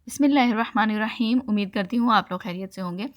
बिस्मिल्लाहिर्रहमानिर्रहीम। उम्मीद करती हूँ आप लोग खैरियत से होंगे।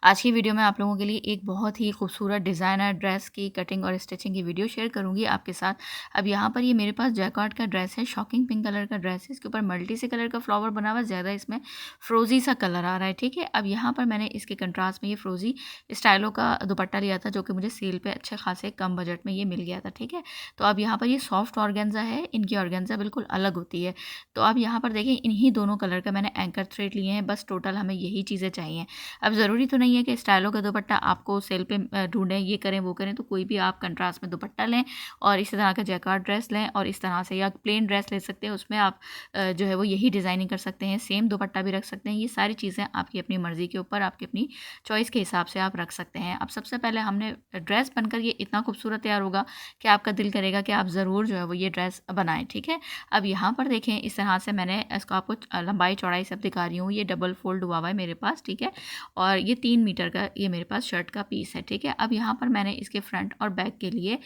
आज की वीडियो में आप लोगों के लिए एक बहुत ही खूबसूरत डिज़ाइनर ड्रेस की कटिंग और स्टिचिंग की वीडियो शेयर करूँगी आपके साथ। अब यहाँ पर ये मेरे पास जैकार्ड का ड्रेस है, शॉकिंग पिंक कलर का ड्रेस है। इसके ऊपर मल्टी से कलर का फ्लावर बना हुआ है, ज़्यादा इसमें फ्रोज़ी सा कलर आ रहा है, ठीक है। अब यहाँ पर मैंने इसके कंट्रास्ट में ये फ्रोज़ी स्टाइलों का दुपट्टा लिया था, जो कि मुझे सेल पे अच्छे खासे कम बजट में ये मिल गया था, ठीक है। तो अब यहाँ पर ये सॉफ्ट ऑर्गेन्जा है, इनकी ऑर्गेन्जा बिल्कुल अलग होती है। तो अब यहाँ पर देखें, इन्हीं दोनों कलर का मैंने एंकर थ्रेड लिए हैं, बस टोटल हमें यही चीज़ें चाहिए। अब ज़रूरी तो नहीं है कि स्टाइलों का दुपट्टा आपको सेल पे ढूंढें, ये करें वो करें, तो कोई भी आप कंट्रास्ट में दुपट्टा लें और इसी तरह का जैकार्ड ड्रेस लें और इस तरह से, या प्लेन ड्रेस ले सकते हैं, उसमें आप जो है वो यही डिज़ाइनिंग कर सकते हैं, सेम दुपट्टा भी रख सकते हैं। ये सारी चीज़ें आपकी अपनी मर्ज़ी के ऊपर, आपकी अपनी चॉइस के हिसाब से आप रख सकते हैं। अब सबसे पहले हमने ड्रेस बनकर ये इतना खूबसूरत तैयार होगा कि आपका दिल करेगा कि आप ज़रूर जो है वो ये ड्रेस बनाएं, ठीक है। अब यहाँ पर देखें, इस तरह से मैंने इसको आपको लंबाई चौड़ाई सब दिखा रही हूँ। ये डबल फोल्ड हुआ हुआ है मेरे पास, ठीक है। और ये 3 मीटर का ये मेरे पास शर्ट का पीस है, ठीक है। अब यहाँ पर मैंने इसके फ्रंट और बैक के लिए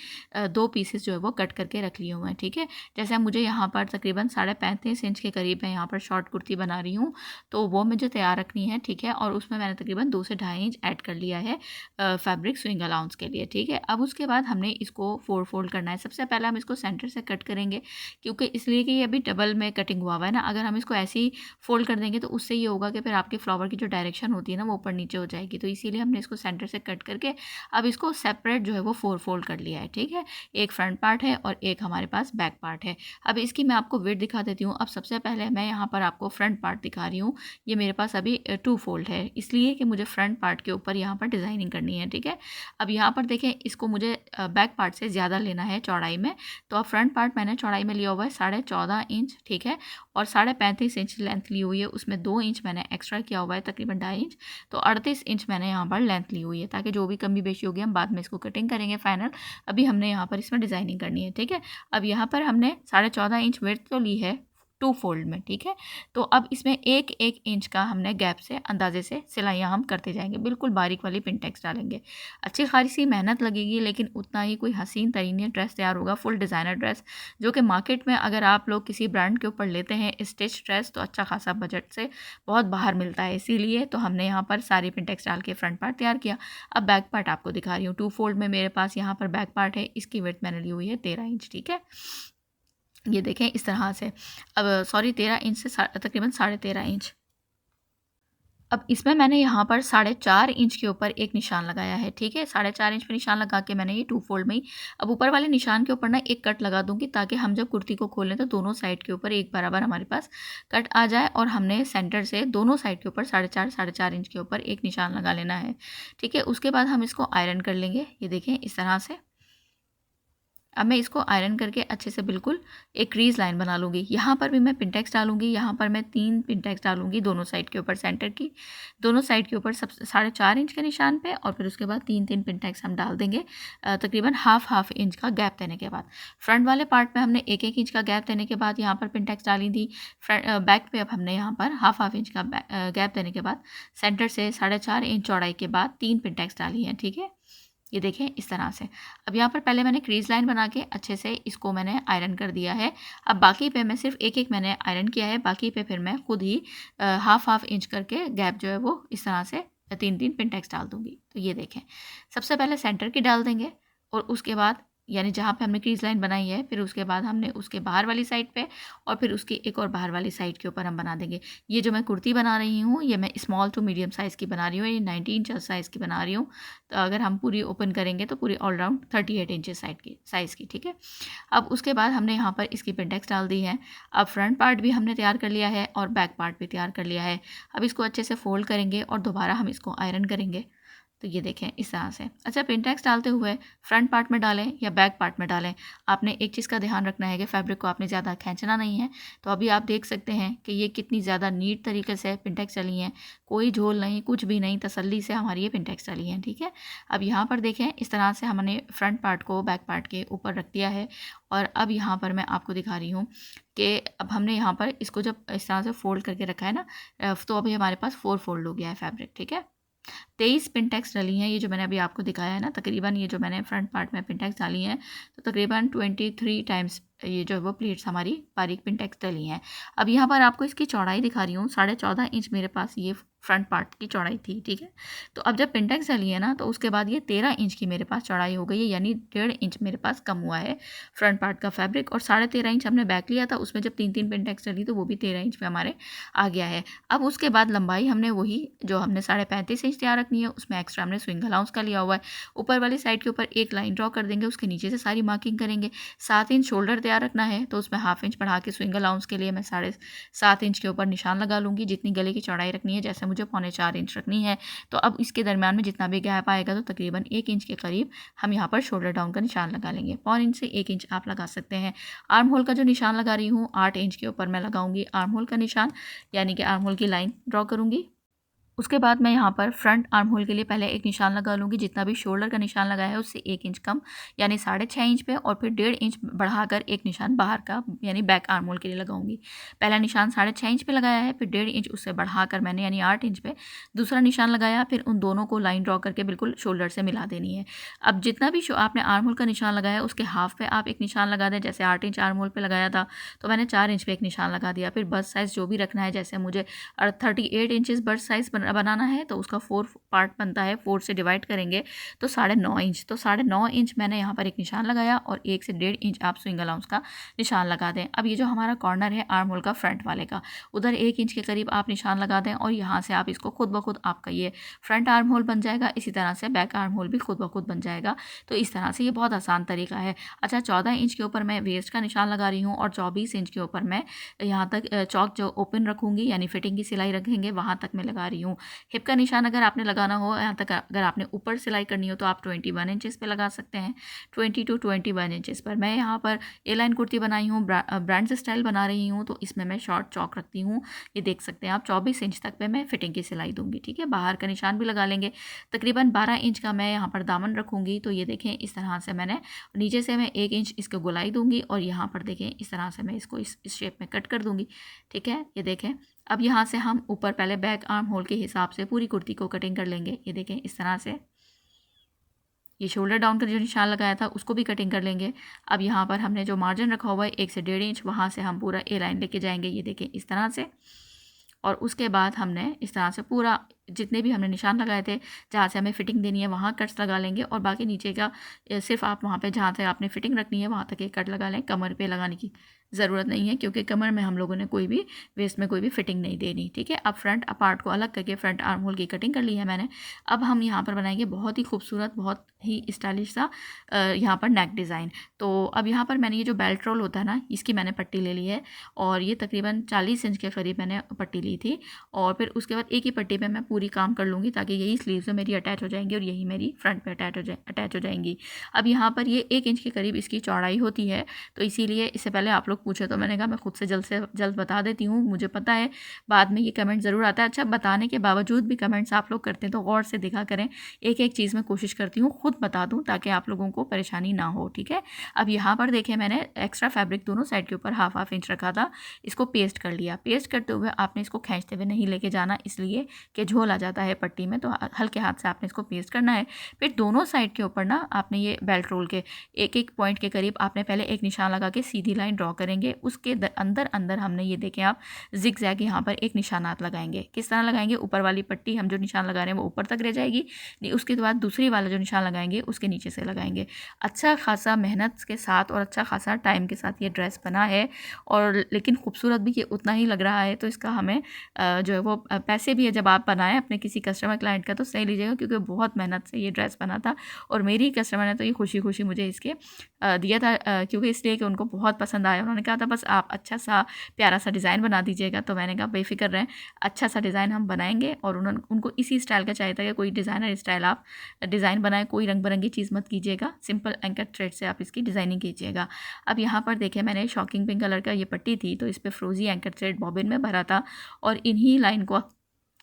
2 पीसेस जो है वो कट करके रख लिए हुए हैं, ठीक है। जैसे मुझे यहाँ पर तकरीबन 35.5 इंच के करीब मैं यहाँ पर शॉर्ट कुर्ती बना रही हूँ, तो वो मुझे तैयार रखनी है, ठीक है। और उसमें मैंने तकरीबन 2 से 2.5 इंच ऐड कर लिया है फैब्रिक स्विंग अलाउंस के लिए, ठीक है। अब उसके बाद हमने इसको 4 फोल्ड करना है। सबसे पहले हम इसको सेंटर से कट करेंगे, क्योंकि इसलिए कि ये अभी डबल में कटिंग हुआ हुआ है ना। अगर हम इसको ऐसे ही फोल्ड कर देंगे तो उससे ये होगा कि फिर आपके फ्लावर की जो डायरेक्शन होती है ना, वो ऊपर नीचे हो जाएगी। तो इसीलिए हमने इसको सेंटर से कट करके अब इसको सेपरेट जो है वो 4 फोल्ड कर लिया है, ठीक है। एक फ्रंट पार्ट है और एक हमारे पास बैक पार्ट है। अब इसकी मैं आपको विड्थ दिखा देती हूँ। अब सबसे पहले मैं यहाँ पर आपको फ्रंट पार्ट दिखा रही हूँ। ये मेरे पास अभी 2 फोल्ड है, इसलिए कि मुझे फ्रंट पार्ट के ऊपर यहाँ पर डिज़ाइनिंग करनी है, ठीक है। अब यहाँ पर देखें, इसको मुझे बैक पार्ट से ज़्यादा लेना है चौड़ाई में। तो अब फ्रंट पार्ट मैंने चौड़ाई में लिया हुआ है 14.5 इंच, ठीक है। और 35.5 इंच लेंथ ली हुई है, उसमें 2 इंच मैंने एक्स्ट्रा किया हुआ है, तकरीबन 2.5 इंच। तो 38 इंच मैंने यहाँ पर लेंथ ली हुई है, ताकि जो भी कमी बेशी होगी हम बाद में इसको कटिंग करेंगे फाइनल। अभी हमने यहाँ पर इसमें डिज़ाइनिंग करनी है, ठीक है। अब यहाँ पर हमने 14.5 इंच विड्थ तो ली है 2 फोल्ड में, ठीक है। तो अब इसमें एक एक इंच का हमने गैप से अंदाजे से सिलाइयाँ हम करते जाएंगे, बिल्कुल बारीक वाली पिनटेक्स डालेंगे। अच्छी खासी मेहनत लगेगी, लेकिन उतना ही कोई हसीन तरीन ड्रेस तैयार होगा, फुल डिज़ाइनर ड्रेस, जो कि मार्केट में अगर आप लोग किसी ब्रांड के ऊपर लेते हैं स्टिच ड्रेस, तो अच्छा खासा बजट से बहुत बाहर मिलता है। इसीलिए तो हमने यहाँ पर सारी पिनटेक्स डाल के फ्रंट पार्ट तैयार किया। अब बैक पार्ट आपको दिखा रही हूँ। 2 फोल्ड में मेरे पास यहाँ पर बैक पार्ट है, इसकी विड्थ मैंने ली हुई है 13 इंच, ठीक है। ये देखें इस तरह से। अब सॉरी, 13 इंच से तकरीबन 13.5 इंच। अब इसमें मैंने यहाँ पर 4.5 इंच के ऊपर एक निशान लगाया है, ठीक है। 4.5 इंच पे निशान लगा के मैंने ये 2 फोल्ड में ही अब ऊपर वाले निशान के ऊपर ना एक कट लगा दूंगी, ताकि हम जब कुर्ती को खोलें तो दोनों साइड के ऊपर एक बराबर हमारे पास कट आ जाए। और हमने सेंटर से दोनों साइड के ऊपर 4.5 इंच के ऊपर एक निशान लगा लेना है, ठीक है। उसके बाद हम इसको आयरन कर लेंगे, ये देखें इस तरह से। अब मैं इसको आयरन करके अच्छे से बिल्कुल एक क्रीज लाइन बना लूँगी। यहाँ पर भी मैं पिनटेक्स डालूँगी, यहाँ पर मैं 3 पिनटेक्स डालूँगी दोनों साइड के ऊपर, सेंटर की दोनों साइड के ऊपर सब 4.5 इंच के निशान पे, और फिर उसके बाद 3-3 पिनटेक्स हम डाल देंगे तकरीबन हाफ इंच का गैप देने के बाद। फ्रंट वाले पार्ट में हमने 1-1 इंच का गैप देने के बाद यहाँ पर पिनटेक्स डाली थी। बैक पे अब हमने यहाँ पर हाफ इंच का गैप देने के बाद सेंटर से 4.5 इंच चौड़ाई के बाद 3 पिनटेक्स डाली हैं, ठीक है। ये देखें इस तरह से। अब यहाँ पर पहले मैंने क्रीज लाइन बना के अच्छे से इसको मैंने आयरन कर दिया है। अब बाकी पे मैं सिर्फ एक एक मैंने आयरन किया है, बाकी पे फिर मैं खुद ही हाफ इंच करके गैप जो है वो इस तरह से 3-3 पिनटेक्स डाल दूँगी। तो ये देखें, सबसे पहले सेंटर की डाल देंगे, और उसके बाद यानी जहाँ पे हमने क्रीज लाइन बनाई है, फिर उसके बाद हमने उसके बाहर वाली साइड पे और फिर उसकी एक और बाहर वाली साइड के ऊपर हम बना देंगे। ये जो मैं कुर्ती बना रही हूँ, ये मैं स्मॉल टू मीडियम साइज़ की बना रही हूँ, ये 19 इंच साइज़ की बना रही हूँ। तो अगर हम पूरी ओपन करेंगे तो पूरी ऑल राउंड 38 इंच साइज़ की, ठीक है। अब उसके बाद हमने यहाँ पर इसकी पिनटेक्स डाल दी है। अब फ्रंट पार्ट भी हमने तैयार कर लिया है और बैक पार्ट भी तैयार कर लिया है। अब इसको अच्छे से फोल्ड करेंगे और दोबारा हम इसको आयरन करेंगे। तो ये देखें इस तरह से। अच्छा, पिनटेक्स डालते हुए फ्रंट पार्ट में डालें या बैक पार्ट में डालें, आपने एक चीज़ का ध्यान रखना है कि फैब्रिक को आपने ज़्यादा खींचना नहीं है। तो अभी आप देख सकते हैं कि ये कितनी ज़्यादा नीट तरीके से पिनटेक्स चली हैं, कोई झोल नहीं, कुछ भी नहीं, तसल्ली से हमारी ये पिनटेक्स चली हैं, ठीक है। अब यहाँ पर देखें इस तरह से हमने फ्रंट पार्ट को बैक पार्ट के ऊपर रख दिया है। और अब यहाँ पर मैं आपको दिखा रही हूँ कि अब हमने यहाँ पर इसको जब इस तरह से फोल्ड करके रखा है ना, तो अभी हमारे पास 4 फोल्ड हो गया है फैब्रिक, ठीक है। 23 पिन टैक्स डली हैं। ये जो मैंने अभी आपको दिखाया है ना, तकरीबन ये जो मैंने फ्रंट पार्ट में पिन टैक्स डाली हैं, तो तकरीबन 23 टाइम्स ये जो है वो प्लेट्स हमारी बारीक पिन टैक्स डली हैं। अब यहाँ पर आपको इसकी चौड़ाई दिखा रही हूँ। 14.5 इंच मेरे पास ये फ्रंट पार्ट की चौड़ाई थी, ठीक है। तो अब जब पिन टैक्स डली है ना, तो उसके बाद ये 13 इंच की मेरे पास चौड़ाई हो गई है, यानी 1.5 इंच मेरे पास कम हुआ है फ्रंट पार्ट का फैब्रिक। और 13.5 इंच हमने बैक लिया था, उसमें जब 3 पिन टैक्स डली तो वो भी 13 इंच पे हमारे आ गया है। अब उसके बाद लंबाई हमने वही जो हमने 35.5 इंच तैयार रखनी है, उसमें एक्स्ट्रा हमने स्विंग अलाउंस का लिया हुआ है। ऊपर वाली साइड के ऊपर एक लाइन ड्रॉ कर देंगे, उसके नीचे से सारी मार्किंग करेंगे। 7 इंच शोल्डर तैयार रखना है, तो उसमें हाफ इंच बढ़ा के स्विंग अलाउंस के लिए मैं 7.5 इंच के ऊपर निशान लगा लूँगी। जितनी गले की चौड़ाई रखनी है, जैसे मुझे 4.25 इंच रखनी है, तो अब इसके दरमियान में जितना भी गैप आएगा तो तकरीबन 1 इंच के करीब हम यहाँ पर शोल्डर डाउन का निशान लगा लेंगे। 4 इंच से 1 इंच आप लगा सकते हैं। आर्म होल का जो निशान लगा रही हूँ, 8 इंच के ऊपर मैं लगाऊंगी आर्म होल का निशान, यानी कि आर्म होल की लाइन ड्रॉ करूँगी। उसके बाद मैं यहाँ पर फ्रंट आर्म होल के लिए पहले एक निशान लगा लूँगी, जितना भी शोल्डर का निशान लगाया है उससे 1 इंच कम, यानी 6.5 इंच पे, और फिर 1.5 इंच बढ़ाकर एक निशान बाहर का यानी बैक आर्म होल के लिए लगाऊंगी। पहला निशान 6.5 इंच पे लगाया है, फिर 1.5 इंच उससे बढ़ाकर मैंने यानी 8 इंच पे दूसरा निशान लगाया, फिर उन दोनों को लाइन ड्रॉ करके बिल्कुल शोल्डर से मिला देनी है। अब जितना भी आपने आर्म होल का निशान लगाया उसके हाफ पे आप एक निशान लगा दें। जैसे 8 इंच आर्म होल पे लगाया था, तो मैंने 4 इंच पे एक निशान लगा दिया। फिर बस्ट साइज़ जो भी रखना है, जैसे मुझे 38 इंचेस बस्ट साइज़ बनाना है, तो उसका 4 पार्ट बनता है, 4 से डिवाइड करेंगे तो 9.5 इंच। तो 9.5 इंच मैंने यहाँ पर एक निशान लगाया, और 1 से 1.5 इंच आप स्विंग अलाउंस का निशान लगा दें। अब ये जो हमारा कॉर्नर है आर्म होल का फ्रंट वाले का, उधर 1 इंच के करीब आप निशान लगा दें, और यहाँ से आप इसको खुद ब खुद आपका ये फ्रंट आर्म होल बन जाएगा। इसी तरह से बैक आर्म होल भी खुद ब खुद बन जाएगा। तो इस तरह से ये बहुत आसान तरीका है। अच्छा, 14 इंच के ऊपर मैं वेस्ट का निशान लगा रही हूँ, और 24 इंच के ऊपर मैं यहाँ तक चौक जो ओपन रखूँगी, यानी फिटिंग की सिलाई रखेंगे, वहाँ तक मैं लगा रही हूँ। हिप का निशान अगर आपने लगाना हो, यहाँ तक अगर आपने ऊपर सिलाई करनी हो, तो आप 21 इंचेस पे लगा सकते हैं, 20 to 21 इंचेस पर। मैं यहाँ पर ए लाइन कुर्ती बनाई हूँ, ब्रांड स्टाइल बना रही हूँ, तो इसमें मैं शॉर्ट चौक रखती हूँ। ये देख सकते हैं आप, 24 इंच तक पे मैं फिटिंग की सिलाई दूंगी, ठीक है। बाहर का निशान भी लगा लेंगे। तकरीबन 12 इंच का मैं यहाँ पर दामन रखूँगी। तो ये देखें, इस तरह से मैंने नीचे से मैं 1 इंच इसको गोलाई दूंगी, और यहाँ पर देखें इस तरह से मैं इसको इस शेप में कट कर दूंगी, ठीक है। ये देखें, अब यहाँ से हम ऊपर पहले बैक आर्म होल के हिसाब से पूरी कुर्ती को कटिंग कर लेंगे। ये देखें इस तरह से, ये शोल्डर डाउन का जो निशान लगाया था उसको भी कटिंग कर लेंगे। अब यहाँ पर हमने जो मार्जिन रखा हुआ है 1 से 1.5 इंच, वहाँ से हम पूरा ए लाइन लेके जाएंगे। ये देखें इस तरह से, और उसके बाद हमने इस तरह से पूरा जितने भी हमने निशान लगाए थे, जहाँ से हमें फिटिंग देनी है वहाँ कट्स लगा लेंगे, और बाकी नीचे का सिर्फ आप वहाँ पे जहाँ से आपने फिटिंग रखनी है वहाँ तक एक कट लगा लें। कमर पे लगाने की ज़रूरत नहीं है, क्योंकि कमर में हम लोगों ने कोई भी वेस्ट में कोई भी फिटिंग नहीं देनी, ठीक है। अब फ्रंट पार्ट को अलग करके फ्रंट आर्म होल की कटिंग कर ली है मैंने। अब हम यहाँ पर बनाएंगे बहुत ही खूबसूरत, बहुत ही स्टाइलिश सा यहाँ पर नेक डिज़ाइन। तो अब यहाँ पर मैंने ये जो बेल्ट रोल होता है ना, इसकी मैंने पट्टी ले ली है, और ये तकरीबन 40 इंच के करीब मैंने पट्टी ली थी। और फिर उसके बाद एक ही पट्टी पे मैं पूरी काम कर लूँगी, ताकि यही स्लीव्स में मेरी अटैच हो जाएंगी, और यही मेरी फ्रंट पे अटैच हो जाएंगी। अब यहाँ पर ये 1 इंच के करीब इसकी चौड़ाई होती है, तो इसीलिए इससे पहले आप लोग पूछे तो मैंने कहा मैं खुद से जल्द बता देती हूँ। मुझे पता है बाद में ये कमेंट ज़रूर आता है। अच्छा, बताने के बावजूद भी कमेंट्स आप लोग करते हैं, तो गौर से देखा करें। एक एक चीज़ मैं कोशिश करती हूँ खुद बता दूँ, ताकि आप लोगों को परेशानी ना हो, ठीक है। अब यहाँ पर देखें, मैंने एक्स्ट्रा फैब्रिक दोनों साइड के ऊपर हाफ इंच रखा था, इसको पेस्ट कर लिया। पेस्ट करते हुए आपने इसको खींचते हुए नहीं लेके जाना, इसलिए कि झोल आ जाता है पट्टी में, तो हल्के हाथ से आपने इसको पेस्ट करना है। फिर दोनों साइड के ऊपर ना आपने ये बेल्ट रोल के एक पॉइंट के करीब आपने पहले एक निशान लगा के सीधी लाइन ड्रॉ करेंगे। उसके अंदर हमने ये देखें आप, जिग जैग यहाँ पर एक निशानात लगाएंगे। किस तरह लगाएंगे? ऊपर वाली पट्टी हम जो निशान लगा रहे हैं वो ऊपर तक रह जाएगी, उसके बाद दूसरी वाला जो निशान लगाएंगे उसके नीचे से लगाएंगे। अच्छा खासा मेहनत के साथ और अच्छा खासा टाइम के साथ ये ड्रेस बना है, और लेकिन खूबसूरत भी ये उतना ही लग रहा है। तो इसका हमें जो है वो पैसे भी है, जब आप बनाएं अपने किसी कस्टमर क्लाइंट का तो सही लीजिएगा, क्योंकि बहुत मेहनत से ये ड्रेस बना था, और मेरी कस्टमर ने तो ये खुशी खुशी मुझे इसके दिया था, क्योंकि इसलिए कि उनको बहुत पसंद आया। उन्होंने कहा था बस आप अच्छा सा प्यारा सा डिज़ाइन बना दीजिएगा। तो मैंने कहा बेफिक्र रहें, अच्छा सा डिज़ाइन हम बनाएंगे। और उनको इसी स्टाइल का चाहिए था कि कोई डिज़ाइनर स्टाइल आप डिज़ाइन बनाएं, कोई रंग बिरंगी चीज़ मत कीजिएगा, सिंपल एंकर थ्रेड से आप इसकी डिज़ाइनिंग कीजिएगा। अब यहाँ पर देखें, मैंने शॉकिंग पिंक कलर का ये पट्टी थी, तो इस पर फ्रोजी एंकर थ्रेड बॉबिन में भरा था, और इन्हीं लाइन को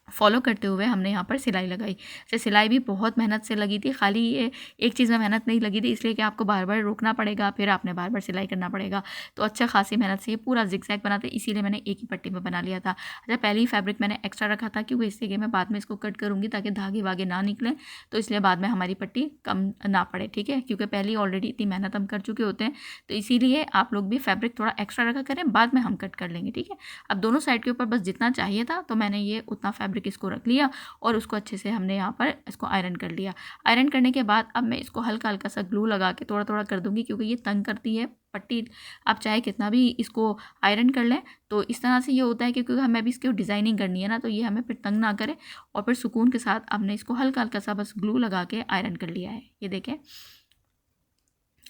फॉलो करते हुए हमने यहाँ पर सिलाई लगाई। जैसे सिलाई भी बहुत मेहनत से लगी थी, खाली ये एक चीज़ में मेहनत नहीं लगी थी, इसलिए कि आपको बार बार रोकना पड़ेगा, फिर आपने बार बार सिलाई करना पड़ेगा। तो अच्छा खासी मेहनत से ये पूरा जिगजैग बनाते, इसीलिए मैंने एक ही पट्टी में बना लिया था। अच्छा, पहले ही फैब्रिक मैंने एक्स्ट्रा रखा था, क्योंकि इससे कि मैं बाद में इसको कट करूँगी ताकि धागे वागे ना निकलें, तो इसलिए बाद में हमारी पट्टी कम ना पड़े, ठीक है, क्योंकि पहले ही ऑलरेडी इतनी मेहनत हम कर चुके होते हैं। तो इसीलिए आप लोग भी फैब्रिक थोड़ा एक्स्ट्रा रखा करें, बाद में हम कट कर लेंगे, ठीक है। अब दोनों साइड के ऊपर बस जितना चाहिए था, तो मैंने ये उतना फैब्रिक इसको रख लिया और उसको अच्छे से हमने यहाँ पर इसको आयरन कर लिया। आयरन करने के बाद अब मैं इसको हल्का हल्का सा ग्लू लगा के थोड़ा थोड़ा कर दूँगी, क्योंकि ये तंग करती है पट्टी। आप चाहे कितना भी इसको आयरन कर लें, तो इस तरह से ये होता है कि क्योंकि हमें भी इसकी डिज़ाइनिंग करनी है ना, तो ये हमें फिर तंग ना करे। और फिर सुकून के साथ हमने इसको हल्का हल्का सा बस ग्लू लगा के आयरन कर लिया है। ये देखें,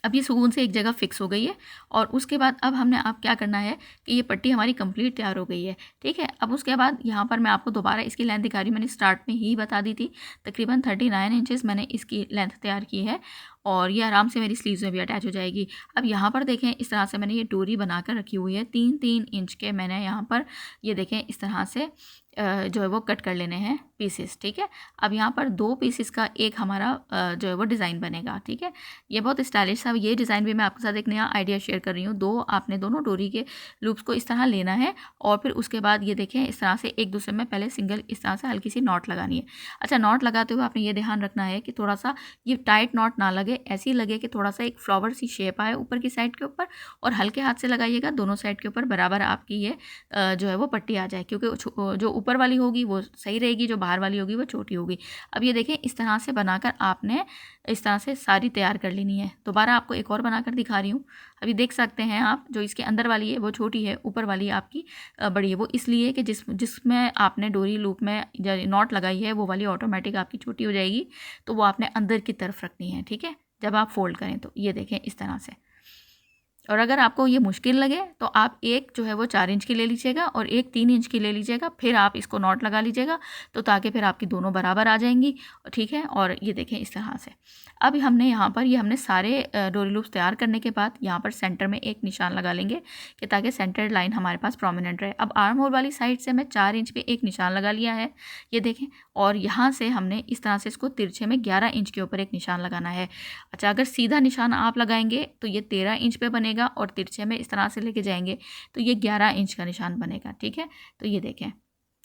अब ये सुकून से एक जगह फिक्स हो गई है। और उसके बाद अब हमने आप क्या करना है कि ये पट्टी हमारी कंप्लीट तैयार हो गई है, ठीक है। अब उसके बाद यहाँ पर मैं आपको दोबारा इसकी लेंथ दिखा रही हूँ, मैंने स्टार्ट में ही बता दी थी। तकरीबन 39 इंचेस मैंने इसकी लेंथ तैयार की है, और ये आराम से मेरी स्लीव्स में भी अटैच हो जाएगी। अब यहाँ पर देखें, इस तरह से मैंने ये डोरी बनाकर रखी हुई है, 3-3 इंच के मैंने यहाँ पर, ये देखें इस तरह से जो है वो कट कर लेने हैं पीसेस, ठीक है। अब यहाँ पर 2 पीसेस का एक हमारा जो है वो डिज़ाइन बनेगा, ठीक है। ये बहुत स्टाइलिश सा ये डिज़ाइन भी मैं आपके साथ एक नया आइडिया शेयर कर रही हूँ। आपने दोनों डोरी के लूप्स को इस तरह लेना है, और फिर उसके बाद ये देखें इस तरह से एक दूसरे में पहले सिंगल इस तरह से हल्की सी नॉट लगानी है। अच्छा, नॉट लगाते हुए आपने ये ध्यान रखना है कि थोड़ा सा ये टाइट नॉट ना लगे, ऐसी लगे कि थोड़ा सा एक फ्लावर सी शेप आए ऊपर की साइड के ऊपर, और हल्के हाथ से लगाइएगा दोनों साइड के ऊपर बराबर आपकी ये जो है वो पट्टी आ जाए, क्योंकि जो ऊपर वाली होगी वो सही रहेगी, जो बाहर वाली होगी वो छोटी होगी। अब ये देखें, इस तरह से बनाकर आपने इस तरह से सारी तैयार कर लेनी है। दोबारा आपको एक और बनाकर दिखा रही हूँ। अभी देख सकते हैं आप, जो इसके अंदर वाली है वो छोटी है, ऊपर वाली आपकी बड़ी है। वो इसलिए कि जिसमें आपने डोरी लूप में नॉट लगाई है वो वाली ऑटोमेटिक आपकी छोटी हो जाएगी, तो वो आपने अंदर की तरफ रखनी है, ठीक है, जब आप फोल्ड करें तो। ये देखें इस तरह से। और अगर आपको ये मुश्किल लगे तो आप एक जो है वो 4 इंच की ले लीजिएगा और एक 3 इंच की ले लीजिएगा, फिर आप इसको नॉट लगा लीजिएगा, तो ताकि फिर आपकी दोनों बराबर आ जाएंगी, ठीक है। और ये देखें इस तरह से। अब हमने यहाँ पर ये हमने सारे डोरी लूप्स तैयार करने के बाद यहाँ पर सेंटर में एक निशान लगा लेंगे, कि ताकि सेंटर लाइन हमारे पास प्रोमिनेंट रहे। अब आर्म होल वाली साइड से मैं 4 इंच पे एक निशान लगा लिया है, ये देखें। और यहाँ से हमने इस तरह से इसको तिरछे में 11 इंच के ऊपर एक निशान लगाना है। अच्छा, अगर सीधा निशान आप लगाएंगे तो ये 13 इंच पे बनेगा, और तिरछे में इस तरह से लेके जाएंगे तो ये 11 इंच का निशान बनेगा, ठीक है। तो ये देखें,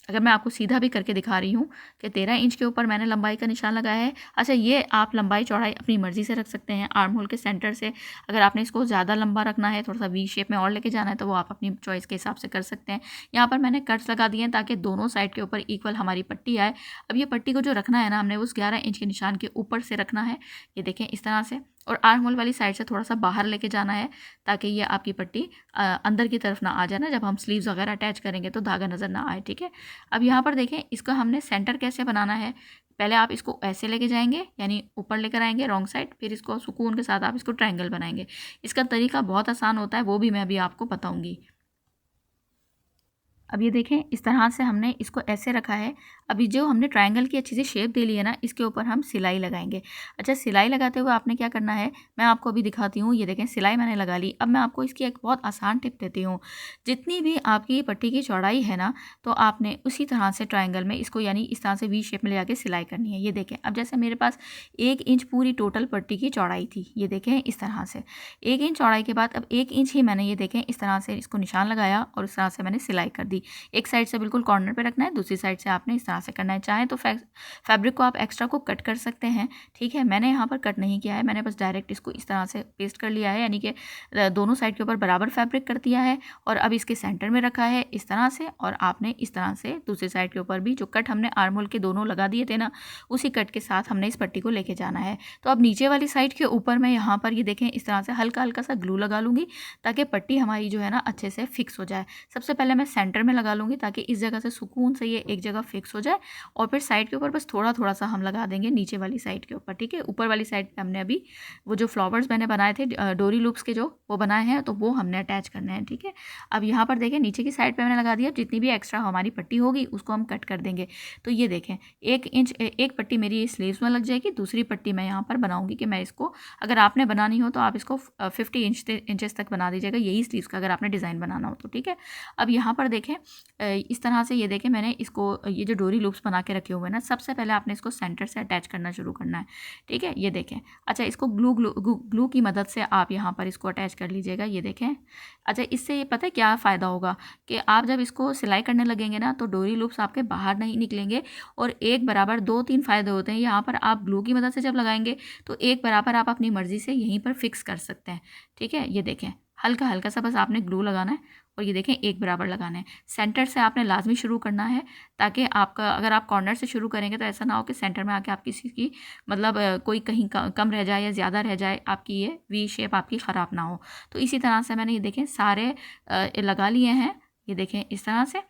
अगर मैं आपको सीधा भी करके दिखा रही हूँ कि 13 इंच के ऊपर मैंने लंबाई का निशान लगाया है। अच्छा, ये आप लंबाई चौड़ाई अपनी मर्ज़ी से रख सकते हैं। आर्म होल के सेंटर से अगर आपने इसको ज़्यादा लंबा रखना है, थोड़ा सा वी शेप में और लेके जाना है, तो वो आप अपनी चॉइस के हिसाब से कर सकते हैं। यहाँ पर मैंने कट्स लगा दिए हैं ताकि दोनों साइड के ऊपर इक्वल हमारी पट्टी आए। अब ये पट्टी को जो रखना है ना, हमने उस 11 इंच के निशान के ऊपर से रखना है, ये देखें इस तरह से। और आर्म होल वाली साइड से थोड़ा सा बाहर लेके जाना है, ताकि ये आपकी पट्टी अंदर की तरफ ना आ जाए ना, जब हम स्लीव्स वगैरह अटैच करेंगे तो धागा नज़र ना आए, ठीक है। अब यहाँ पर देखें, इसको हमने सेंटर कैसे बनाना है। पहले आप इसको ऐसे लेके जाएंगे, यानी ऊपर लेकर आएंगे रॉन्ग साइड, फिर इसको सुकून के साथ आप इसको ट्रायंगल बनाएंगे। इसका तरीका बहुत आसान होता है, वो भी मैं अभी आपको बताऊँगी। अब ये देखें, इस तरह से हमने इसको ऐसे रखा है। अभी जो हमने ट्रायंगल की अच्छी सी शेप दे ली है ना, इसके ऊपर हम सिलाई लगाएंगे। अच्छा, सिलाई लगाते हुए आपने क्या करना है, मैं आपको अभी दिखाती हूँ। ये देखें, सिलाई मैंने लगा ली। अब मैं आपको इसकी एक बहुत आसान टिप देती हूँ। जितनी भी आपकी पट्टी की चौड़ाई है ना, तो आपने उसी तरह से ट्रायंगल में इसको, यानी इस तरह से वी शेप में ले जाके सिलाई करनी है। ये देखें, अब जैसे मेरे पास 1 इंच पूरी टोटल पट्टी की चौड़ाई थी, ये देखें इस तरह से। 1 इंच चौड़ाई के बाद अब 1 इंच ही मैंने, ये देखें इस तरह से इसको निशान लगाया, और इस तरह से मैंने सिलाई कर दी। एक साइड से बिल्कुल कॉर्नर पे रखना है, दूसरी साइड से आपने इस तरह से करना है। चाहे तो फैब्रिक को आप एक्स्ट्रा को कट कर सकते हैं, ठीक है। मैंने यहाँ पर कट नहीं किया है, मैंने बस डायरेक्ट इसको इस तरह से पेस्ट कर लिया है, यानी कि दोनों साइड के ऊपर बराबर फैब्रिक कर दिया है, और अब इसके सेंटर में रखा है इस तरह से। और आपने इस तरह से दूसरी साइड के ऊपर भी जो कट हमने आर्म होल के दोनों लगा दिए थे ना, उसी कट के साथ हमने इस पट्टी को लेके जाना है। तो अब नीचे वाली साइड के ऊपर मैं यहाँ पर, ये देखें इस तरह से हल्का हल्का सा ग्लू लगा लूँगी, ताकि पट्टी हमारी जो है ना अच्छे से फिक्स हो जाए। सबसे पहले मैं सेंटर में लगा लूँगी, ताकि इस जगह से सुकून से ये एक जगह फिक्स हो जाए, और फिर साइड के ऊपर बस थोड़ा थोड़ा सा हम लगा देंगे नीचे वाली साइड के ऊपर, ठीक है। ऊपर वाली साइड पे हमने अभी वो जो फ्लावर्स मैंने बनाए थे डोरी लूप्स के जो वो बनाए हैं, तो वो हमने अटैच करने हैं, ठीक है। अब यहाँ पर देखें, नीचे की साइड पे मैंने लगा दिया। जितनी भी एक्स्ट्रा हमारी पट्टी होगी उसको हम कट कर देंगे। तो ये देखें, 1 इंच एक पट्टी मेरी स्लीव्स में लग जाएगी, दूसरी पट्टी मैं यहाँ पर बनाऊंगी कि मैं इसको, अगर आपने बनानी हो तो आप इसको 50 इंचेस तक बना दीजिएगा, यही स्लीव्स का अगर आपने डिज़ाइन बनाना हो तो, ठीक है। अब यहाँ पर देखें इस तरह से, ये देखें मैंने इसको, ये जो डोरी लूप्स बना के रखे हुए हैं ना, सबसे पहले आपने इसको सेंटर से अटैच करना शुरू करना है। ठीक है, ये देखें। अच्छा, इसको ग्लू की मदद से आप यहाँ पर इसको अटैच कर लीजिएगा, ये देखें। अच्छा, इससे पता है क्या फ़ायदा होगा कि आप जब इसको सिलाई करने लगेंगे ना तो डोरी लूप्स आपके बाहर नहीं निकलेंगे, और एक बराबर 2-3 फ़ायदे होते हैं। यहाँ पर आप ग्लू की मदद से जब लगाएंगे तो एक बराबर आप अपनी मर्ज़ी से यहीं पर फिक्स कर सकते हैं। ठीक है, ये देखें, हल्का हल्का सा बस आपने ग्लू लगाना है, और ये देखें एक बराबर लगाना है। सेंटर से आपने लाजमी शुरू करना है, ताकि आपका, अगर आप कॉर्नर से शुरू करेंगे तो ऐसा ना हो कि सेंटर में आके आप किसी की मतलब कोई कहीं कम रह जाए या ज़्यादा रह जाए, आपकी ये वी शेप आपकी ख़राब ना हो। तो इसी तरह से मैंने ये देखें सारे लगा लिए हैं, ये देखें इस तरह से।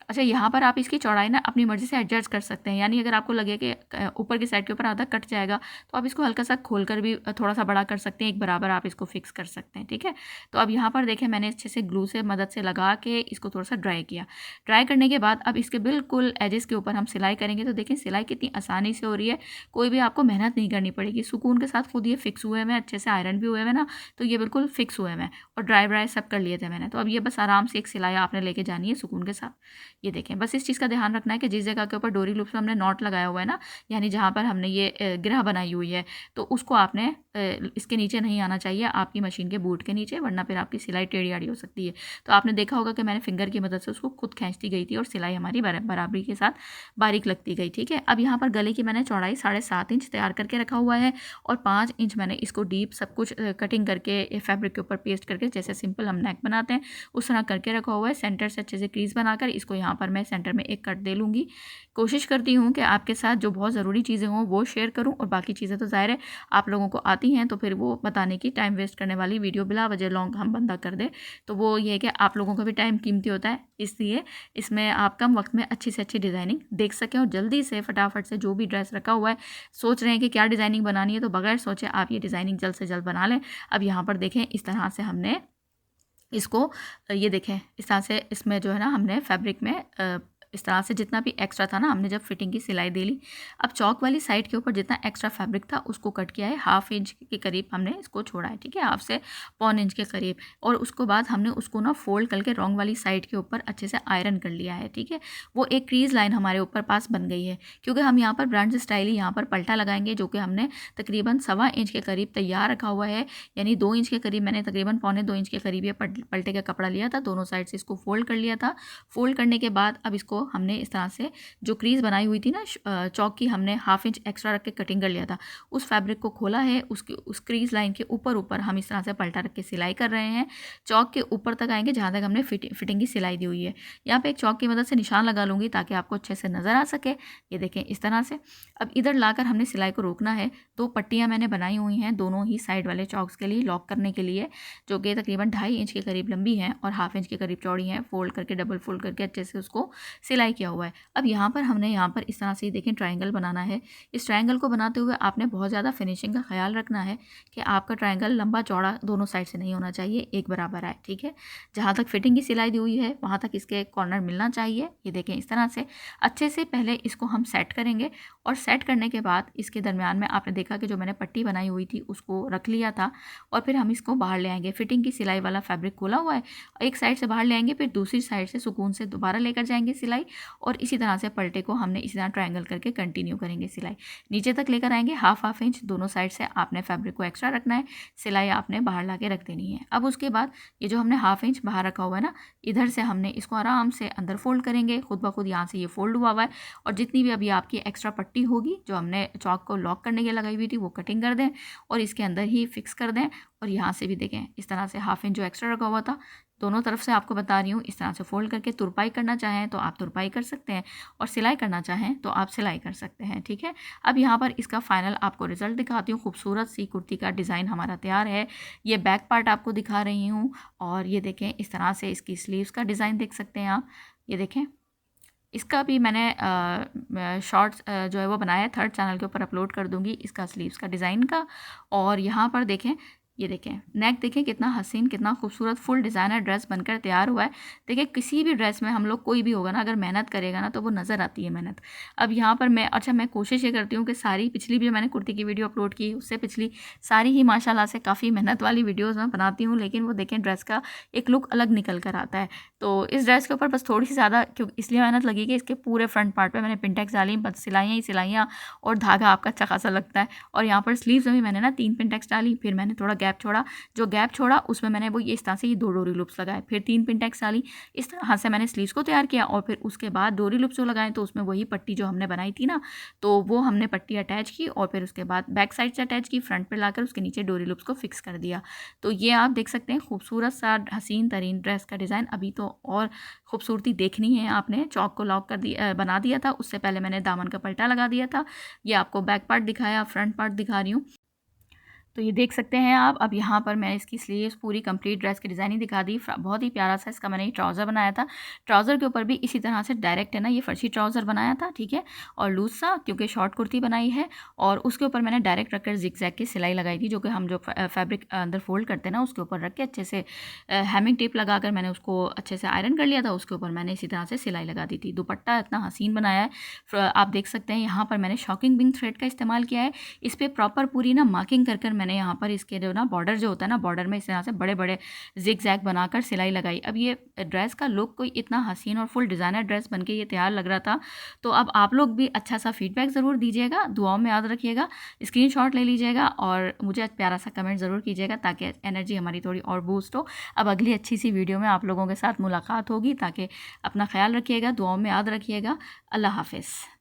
अच्छा, यहाँ पर आप इसकी चौड़ाई ना अपनी मर्ज़ी से एडजस्ट कर सकते हैं, यानी अगर आपको लगे कि ऊपर की साइड के ऊपर आधा कट जाएगा तो आप इसको हल्का सा खोल कर भी थोड़ा सा बड़ा कर सकते हैं, एक बराबर आप इसको फिक्स कर सकते हैं। ठीक है, तो अब यहाँ पर देखें मैंने अच्छे से ग्लू से मदद से लगा के इसको थोड़ा सा ड्राई किया। ड्राई करने के बाद अब इसके बिल्कुल एजेस के ऊपर हम सिलाई करेंगे, तो देखें सिलाई कितनी आसानी से हो रही है, कोई भी आपको मेहनत नहीं करनी पड़ेगी। सुकून के साथ खुद ये फिक्स हुए हैं, अच्छे से आयरन भी हुए हैं ना, तो ये बिल्कुल फिक्स हुए हैं, और ड्राई सब कर लिए थे मैंने। तो अब ये बस आराम से एक सिलाई आपने लेके जानी है सुकून के साथ। ये देखें, बस इस चीज़ का ध्यान रखना है कि जिस जगह के ऊपर डोरी लूप्स में हमने नॉट लगाया हुआ है ना, यानी जहाँ पर हमने ये गिरह बनाई हुई है, तो उसको आपने इसके नीचे नहीं आना चाहिए, आपकी मशीन के बूट के नीचे, वरना फिर आपकी सिलाई टेढ़ी आड़ी हो सकती है। तो आपने देखा होगा कि मैंने फिंगर की मदद से उसको खुद खींचती गई थी, और सिलाई हमारी बराबरी के साथ बारीक लगती गई। ठीक है, अब यहाँ पर गले की मैंने चौड़ाई 7.5 इंच तैयार करके रखा हुआ है, और 5 इंच मैंने इसको डीप सब कुछ कटिंग करके फैब्रिक के ऊपर पेस्ट करके, जैसे सिंपल हम नेक बनाते हैं उस तरह करके रखा हुआ है। सेंटर से अच्छे से क्रीज बनाकर इसको यहाँ पर मैं सेंटर में एक कट दे लूँगी। कोशिश करती हूँ कि आपके साथ जो बहुत ज़रूरी चीज़ें हों वो शेयर करूँ, और बाकी चीज़ें तो ज़ाहिर है आप लोगों को आती हैं, तो फिर वो बताने की टाइम वेस्ट करने वाली वीडियो बिला वजह लॉन्ग हम बंदा कर दें, तो वो ये है कि आप लोगों का भी टाइम कीमती होता है, इसलिए इसमें आप कम वक्त में अच्छी से अच्छी डिज़ाइनिंग देख सकें, और जल्दी से फटाफट से जो भी ड्रेस रखा हुआ है, सोच रहे हैं कि क्या डिज़ाइनिंग बनानी है, तो बगैर सोचे आप ये डिज़ाइनिंग जल्द से जल्द बना लें। अब यहाँ पर देखें इस तरह से हमने इसको, ये देखें इस तरह से इसमें जो है ना हमने फैब्रिक में इस तरह से जितना भी एक्स्ट्रा था ना, हमने जब फिटिंग की सिलाई दे ली। अब चौक वाली साइड के ऊपर जितना एक्स्ट्रा फैब्रिक था उसको कट किया है, 1/2 इंच के करीब हमने इसको छोड़ा है। ठीक है, 1/2 से 1/4 इंच के करीब, और उसको बाद हमने उसको ना फोल्ड करके रॉन्ग वाली साइड के ऊपर अच्छे से आयरन कर लिया है। ठीक है, वो एक क्रीज लाइन हमारे ऊपर पास बन गई है, क्योंकि हम यहाँ पर ब्रांच स्टाइल ही यहाँ पर पलटा लगाएंगे, जो कि हमने तकरीबन 1.25 इंच के करीब तैयार रखा हुआ है, यानी 2 इंच के करीब मैंने तकरीबन 1.25-2 इंच के करीब ये पलटे का कपड़ा लिया था, दोनों साइड से इसको फोल्ड कर लिया था। फोल्ड करने के बाद अब इसको हमने इस तरह से जो क्रीज बनाई हुई थी ना चौक की, हमने 1/2 इंच एक्स्ट्रा रख के कटिंग कर लिया था, उस फैब्रिक को खोला है, उस क्रीज लाइन के ऊपर हम इस तरह से पलटा रख के सिलाई कर रहे हैं। चौक के ऊपर तक आएंगे जहाँ तक हमने फिटिंग की सिलाई दी हुई है। यहाँ पे एक चौक की मदद से निशान लगा लूँगी ताकि आपको अच्छे से नज़र आ सके। ये देखें इस तरह से। अब इधर लाकर हमने सिलाई को रोकना है। 2 पट्टियाँ मैंने बनाई हुई हैं दोनों ही साइड वाले चौक्स के लिए लॉक करने के लिए, जो कि तकरीबन 2.5 इंच के करीब लंबी हैं और 1/2 इंच के करीब चौड़ी हैं। फोल्ड करके डबल फोल्ड करके अच्छे से उसको सिलाई किया हुआ है। अब यहाँ पर हमने यहाँ पर इस तरह से देखें ट्रायंगल बनाना है। इस ट्रायंगल को बनाते हुए आपने बहुत ज़्यादा फिनिशिंग का ख्याल रखना है कि आपका ट्रायंगल लंबा चौड़ा दोनों साइड से नहीं होना चाहिए, एक बराबर आए। ठीक है, जहाँ तक फिटिंग की सिलाई दी हुई है वहाँ तक इसके कॉर्नर मिलना चाहिए। ये देखें इस तरह से अच्छे से पहले इसको हम सेट करेंगे, और सेट करने के बाद इसके दरमियान में आपने देखा कि जो मैंने पट्टी बनाई हुई थी उसको रख लिया था, और फिर हम इसको बाहर ले आएंगे। फिटिंग की सिलाई वाला फैब्रिक खोला हुआ है, एक साइड से बाहर ले आएंगे, फिर दूसरी साइड से सुकून से दोबारा लेकर जाएंगे सिलाई, और इसी तरह से पलटे को हमने इसी तरह ट्रायंगल करके कंटिन्यू करेंगे सिलाई। नीचे तक लेकर आएंगे 1/2 इंच दोनों साइड से आपने फैब्रिक को एक्स्ट्रा रखना है, सिलाई आपने बाहर ला के रख देनी है। अब उसके बाद ये जो हमने 1/2 इंच बाहर रखा हुआ है ना, इधर से हमने इसको आराम से अंदर फोल्ड करेंगे। खुद ब खुद यहाँ से ये फोल्ड हुआ हुआ है, और जितनी भी अभी आपकी एक्स्ट्रा पट्टी होगी जो हमने चौक को लॉक करने के लगाई हुई थी वो कटिंग कर दें और इसके अंदर ही फिक्स कर दें। और यहाँ से भी देखें इस तरह से 1/2 इंच जो एक्स्ट्रा रखा हुआ था दोनों तरफ से आपको बता रही हूँ, इस तरह से फोल्ड करके तुरपाई करना चाहें तो आप तुरपाई कर सकते हैं, और सिलाई करना चाहें तो आप सिलाई कर सकते हैं। ठीक है, अब यहाँ पर इसका फाइनल आपको रिजल्ट दिखाती हूँ। खूबसूरत सी कुर्ती का डिज़ाइन हमारा तैयार है। ये बैक पार्ट आपको दिखा रही हूँ, और ये देखें इस तरह से इसकी स्लीव्स का डिज़ाइन देख सकते हैं आप। ये देखें इसका भी मैंने शॉर्ट्स जो है वो बनाया है, 3rd चैनल के ऊपर अपलोड कर दूँगी इसका स्लीव्स का डिज़ाइन का। और यहाँ पर देखें ये देखें नेक, देखें कितना हसीन, कितना खूबसूरत फुल डिज़ाइनर ड्रेस बनकर तैयार हुआ है। देखिए किसी भी ड्रेस में हम लोग कोई भी होगा ना, अगर मेहनत करेगा ना तो वो नज़र आती है मेहनत। अब यहाँ पर मैं कोशिश ये करती हूँ कि सारी पिछली भी मैंने कुर्ती की वीडियो अपलोड की, उससे पिछली सारी ही माशाल्लाह से काफ़ी मेहनत वाली वीडियोज़ मैं बनाती हूँ, लेकिन वो देखें ड्रेस का एक लुक अलग निकल कर आता है। तो इस ड्रेस के ऊपर बस थोड़ी सी ज़्यादा क्यों इसलिए मेहनत लगी कि इसके पूरे फ्रंट पार्ट पे मैंने पिनटेक्स डाली, बस सिलाइयाँ ही सिलाइयाँ और धागा आपका अच्छा खासा लगता है। और यहाँ पर स्लीव्स में भी मैंने ना 3 पिनटेक्स डाली, फिर मैंने थोड़ा गैप छोड़ा, जो गैप छोड़ा उसमें मैंने वो ये इस तरह से ये 2 डोरी लूप्स लगाए, फिर 3 पिनटेक्स डाली। इस तरह से मैंने स्लीव्स को तैयार किया और फिर उसके बाद डोरी लूप्स जो लगाए तो उसमें वही पट्टी जो हमने बनाई थी ना, तो वो हमने पट्टी अटैच की और फिर उसके बाद बैक साइड से अटैच की, फ्रंट पर लाकर उसके नीचे डोरी लूप्स को फिक्स कर दिया। तो ये आप देख सकते हैं खूबसूरत सा हसीन तरीन ड्रेस का डिज़ाइन। अभी तो और खूबसूरती देखनी है आपने, चौक को लॉक कर दिया, बना दिया था, उससे पहले मैंने दामन का पल्टा लगा दिया था। ये आपको बैक पार्ट दिखाया, फ्रंट पार्ट दिखा रही हूँ। तो ये देख सकते हैं आप। अब यहाँ पर मैं इसकी स्लीव्स पूरी कंप्लीट ड्रेस की डिज़ाइनिंग दिखा दी। बहुत ही प्यारा सा इसका मैंने ये ट्राउज़र बनाया था। ट्राउज़र के ऊपर भी इसी तरह से डायरेक्ट है ना ये फर्शी ट्राउज़र बनाया था, ठीक है, और लूज सा क्योंकि शॉर्ट कुर्ती बनाई है। और उसके ऊपर मैंने डायरेक्ट रखकर जिग-जैग की सिलाई लगाई थी, जो कि हम जो फैब्रिक अंदर फोल्ड करते हैं ना उसके ऊपर रख के अच्छे से हैमिंग टेप लगाकर मैंने उसको अच्छे से आयरन कर लिया था। उसके ऊपर मैंने इसी तरह से सिलाई लगा दी थी। दुपट्टा इतना हसीन बनाया है, आप देख सकते हैं। यहाँ पर मैंने शॉकिंग बिंग थ्रेड का इस्तेमाल किया है। इस पर प्रॉपर पूरी ना मार्किंग कर कर मैंने यहाँ पर इसके जो ना बॉर्डर जो होता है ना, बॉर्डर में इस तरह से बड़े बड़े जिग जैग बनाकर सिलाई लगाई। अब ये ड्रेस का लुक कोई इतना हसीन और फुल डिज़ाइनर ड्रेस बनके ये तैयार लग रहा था। तो अब आप लोग भी अच्छा सा फीडबैक ज़रूर दीजिएगा, दुआओं में याद रखिएगा, स्क्रीनशॉट ले लीजिएगा और मुझे प्यारा सा कमेंट ज़रूर कीजिएगा ताकि एनर्जी हमारी थोड़ी और बूस्ट हो। अब अगली अच्छी सी वीडियो में आप लोगों के साथ मुलाकात होगी, ताकि अपना ख्याल रखिएगा, दुआओं में याद रखिएगा। अल्लाह हाफिज़।